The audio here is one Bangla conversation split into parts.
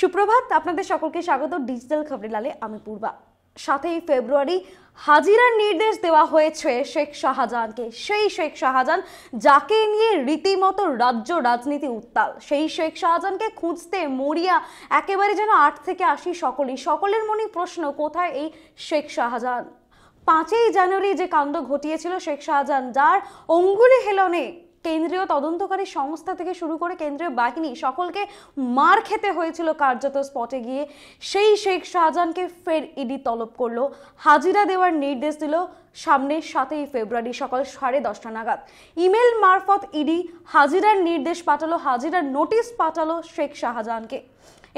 সুপ্রভাত, আপনাদের সকলকে স্বাগত ডিজিটাল খবরিলালে। আমি পূর্বা। 7ই ফেব্রুয়ারি হাজিরার নির্দেশ দেওয়া হয়েছে শেখ শাহজাহানকে। সেই শেখ শাহজাহান যাকে নিয়ে রীতিমতো রাজ্য রাজনীতি উত্তাল, সেই শেখ শাহজাহানকে খুঁজতে মরিয়া একেবারে যেন 8 থেকে 80 সকলের মনে প্রশ্ন, কোথায় এই শেখ শাহজাহান? 5ই জানুয়ারি যে কাণ্ড ঘটিয়েছিল শেখ শাহজাহান, যার অঙ্গুলি হেলনে কেন্দ্রীয় তদন্তকারী সংস্থা থেকে শুরু করে কেন্দ্রীয় বাহিনী সকলকে মার খেতে হয়েছিল কার্যত স্পটে গিয়ে, সেই শেখ শাহজাহানকে ফের ইডি তলব করলো, হাজিরা দেওয়ার নির্দেশ দিল সামনে 7ই ফেব্রুয়ারি সকাল 10:30 নাগাদ। ইমেল মারফত ইডি হাজিরার নির্দেশ পাঠালো, হাজিরার নোটিশ পাঠালো শেখ শাহজাহানকে।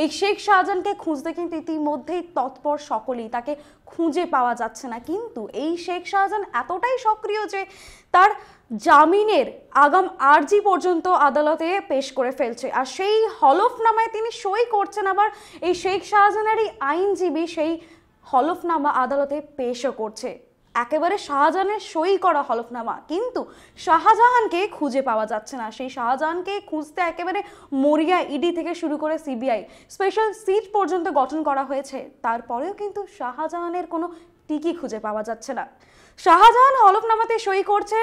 এই শেখ শাহজাহানকে খুঁজতে কিন্তু ইতিমধ্যেই তৎপর সকলেই, তাকে খুঁজে পাওয়া যাচ্ছে না। কিন্তু এই শেখ শাহজাহান এতটাই সক্রিয় যে তার জামিনের আগাম আর্জি পর্যন্ত আদালতে পেশ করে ফেলছে, আর সেই হলফনামায় তিনি সই করছেন। আবার এই শেখ শাহজাহানেরই আইনজীবী সেই হলফনামা আদালতে পেশও করছে, একেবারে শাহজাহানের সই করা হলফনামা। কিন্তু শাহজাহানকে খুঁজে পাওয়া যাচ্ছে না। সেই শাহজাহানকে খুঁজতে একেবারে মরিয়া ইডি থেকে শুরু করে সিবিআই স্পেশাল সিট পর্যন্ত গঠন করা হয়েছে, তারপরেও কিন্তু শাহজাহানের কোনো টিকি খুঁজে পাওয়া যাচ্ছে না। শাহজাহান হলফনামাতে সই করছে,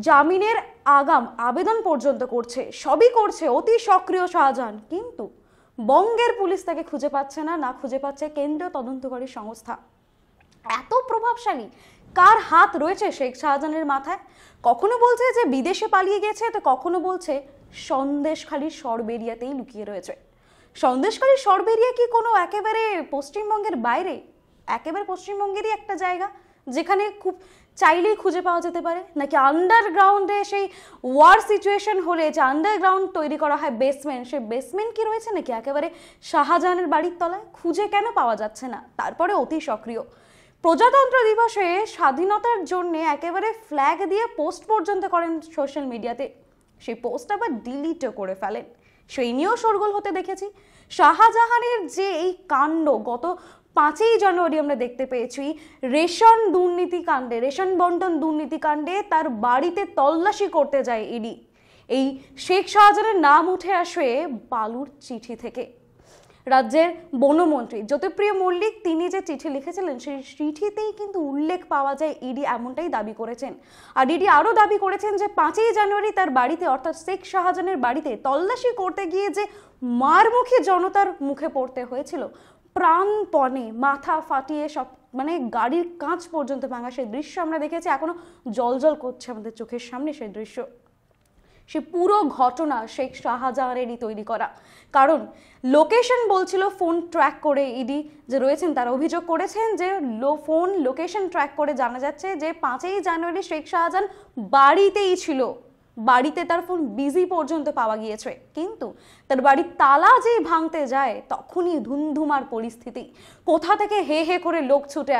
জামিনের আগাম আবেদন পর্যন্ত করছে, সবই করছে, অতি সক্রিয় শাহজাহান। কিন্তু বঙ্গের পুলিশ তাকে খুঁজে পাচ্ছে না, না খুঁজে পাচ্ছে কেন্দ্রীয় তদন্তকারী সংস্থা। এত প্রভাবশালী কার হাত রয়েছে শেখ শাহজাহানের মাথায়? কখনো বলছে যে বিদেশে পালিয়ে গেছে, তো কখনো বলছে সন্দেশখালীর সরবেরিয়াতেই লুকিয়ে রয়েছে। সন্দেশখালীর সরবেরিয়া কি কোনো একেবারে পশ্চিমবঙ্গের বাইরে? একেবারে পশ্চিমবঙ্গেরই একটা জায়গা যেখানে খুব চাইলেই খুঁজে পাওয়া যেতে পারে? নাকি আন্ডারগ্রাউন্ডে সেই ওয়ার সিচুয়েশন হলে যে আন্ডারগ্রাউন্ড তৈরি করা হয় বেসমেন্ট, সেই বেসমেন্ট কি রয়েছে নাকি একেবারে শাহজাহানের বাড়ির তলায়? খুঁজে কেন পাওয়া যাচ্ছে না? তারপরে অতি সক্রিয় প্রজাতন্ত্র দিবসে স্বাধীনতার জন্য একেবারে ফ্ল্যাগ দিয়ে পোস্ট পর্যন্ত করেন সোশ্যাল মিডিয়াতে, সেই পোস্ট আবার ডিলিটও করে ফেলেন। সেই নিয়েও শোরগোল হতে দেখেছি। শাহজাহানের যে এই কাণ্ড গত 5ই জানুয়ারি আমরা দেখতে পেয়েছি, রেশন দুর্নীতিকাণ্ডে, রেশন বন্টন দুর্নীতিকাণ্ডে তার বাড়িতে তল্লাশি করতে যায় ইডি। এই শেখ শাহজাহানের নাম উঠে আসে বালুর চিঠি থেকে। রাজ্যের বনমন্ত্রী জ্যোতিপ্রিয় মল্লিক তিনি যে চিঠি লিখেছিলেন, সেই চিঠিতেই কিন্তু উল্লেখ পাওয়া যায় ইডি এমনটাই দাবি করেছেন। আর ইডি আরও দাবি করেছেন যে 5ই জানুয়ারি তার বাড়িতে অর্থাৎ শেখ শাহজাহানের বাড়িতে তল্লাশি করতে গিয়ে যে মারমুখী জনতার মুখে পড়তে হয়েছিল, প্রাণপণে মাথা ফাটিয়ে সব মানে গাড়ির কাঁচ পর্যন্ত ভাঙা, সেই দৃশ্য আমরা দেখেছি, এখনো জলজল করছে আমাদের চোখের সামনে সেই দৃশ্য। সে পুরো ঘটনা শেখ শাহজাহানেরই তৈরি করা, কারণ লোকেশন বলছিল ফোন ট্র্যাক করে ইডি যে রয়েছেন তারা অভিযোগ করেছেন যে ফোন লোকেশন ট্র্যাক করে জানা যাচ্ছে যে 5ই জানুয়ারি শেখ শাহজাহান বাড়িতেই ছিল, বাড়িতে তার ফোন বিজি পর্যন্ত পাওয়া গিয়েছে। কিন্তু তার বাড়ির তালা যেই ভাঙতে যায় তখনই ধুমধুমার পরিস্থিতি, কোথা থেকে হে হে করে লোক ছুটে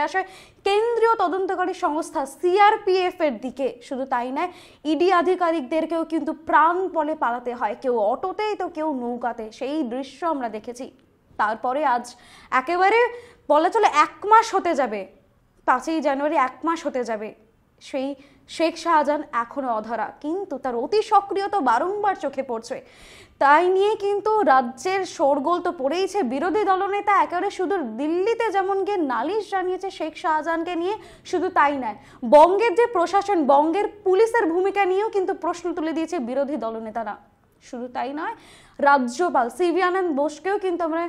আসে কেন্দ্রীয় তদন্তকারী সংস্থা সিআরপিএফ এর দিকে। শুধু তাই নয়, ইডি আধিকারিকদেরকেও কিন্তু প্রাণপণে পালাতে হয়, কেউ অটোতেই তো কেউ নৌকাতে, সেই দৃশ্য আমরা দেখেছি। তারপরে আজ একেবারে বলা চলে 1 মাস হতে যাবে, 5ই জানুয়ারি 1 মাস হতে যাবে, সেই শেখ শাহজাহান এখনো অধরা। কিন্তু তার অতি সক্রিয়তা বারংবার চোখে পড়ছে, তাই নিয়ে কিন্তু রাজ্যের শোরগোল তো পড়েইছে। বিরোধী দলনেতা একেবারে শুধু দিল্লিতে যেমন গিয়ে নালিশ জানিয়েছে শেখ শাহজাহানকে নিয়ে, শুধু তাই নয়, বঙ্গের যে প্রশাসন, বঙ্গের পুলিশের ভূমিকা নিয়েও কিন্তু প্রশ্ন তুলে দিয়েছে বিরোধী দলনেতারা। শুধু তাই নয়, রাজ্যপাল সিভি আনন্দ বোসকেও কিন্তু আমরা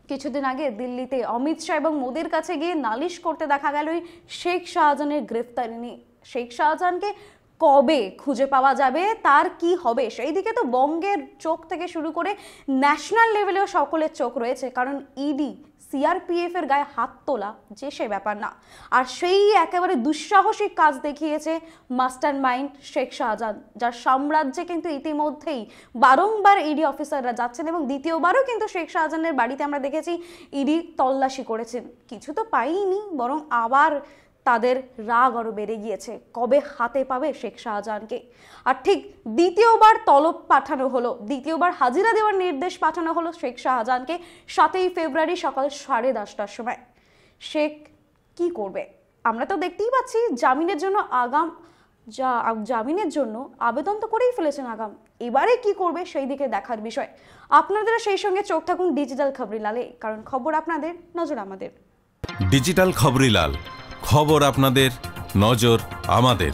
কিছুদিন আগে দিল্লিতে অমিত শাহ এবং মোদির কাছে গিয়ে নালিশ করতে দেখা গেল এই শেখ শাহজাহানের গ্রেফতারি নিয়ে। শেখ শাহজাহানকে কবে খুঁজে পাওয়া যাবে, তার কি হবে, সেই দিকে তো বঙ্গের চোখ থেকে শুরু করে ন্যাশনাল লেভেলেও সকলের চোখ রয়েছে, কারণ ইডি সিআরপিএফ এর গায়ে হাত তোলা যে সে ব্যাপার না। আর সেই একেবারে দুঃসাহসিক কাজ দেখিয়েছে মাস্টার মাইন্ড শেখ শাহজাহান, যার সাম্রাজ্যে কিন্তু ইতিমধ্যেই বারংবার ইডি অফিসাররা যাচ্ছেন, এবং দ্বিতীয়বারও কিন্তু শেখ শাহজাহানের বাড়িতে আমরা দেখেছি ইডি তল্লাশি করেছেন। কিছু তো পাইনি, বরং আবার তাদের রাগ আরো বেড়ে গিয়েছে, কবে হাতে পাবে শেখ শাহজাহানকে। আর ঠিক দ্বিতীয়বার তলব পাঠানো হলো, দ্বিতীয়বার হাজিরা দেওয়ার নির্দেশ পাঠানো হলো শেখ শাহজাহানকে 7ই ফেব্রুয়ারি সকাল 10:30টার সময়। শেখ কি করবে? আমরা তো দেখতেই পাচ্ছি জামিনের জন্য আগাম জামিনের জন্য আবেদন তো করেই ফেলেছেন আগাম, এবারে কি করবে সেই দিকে দেখার বিষয়। আপনাদের সেই সঙ্গে চোখ থাকুন ডিজিটাল খবরিলালে, কারণ খবর আপনাদের, নজর আমাদের। ডিজিটাল খবরিলাল, খবর আপনাদের, নজর আমাদের।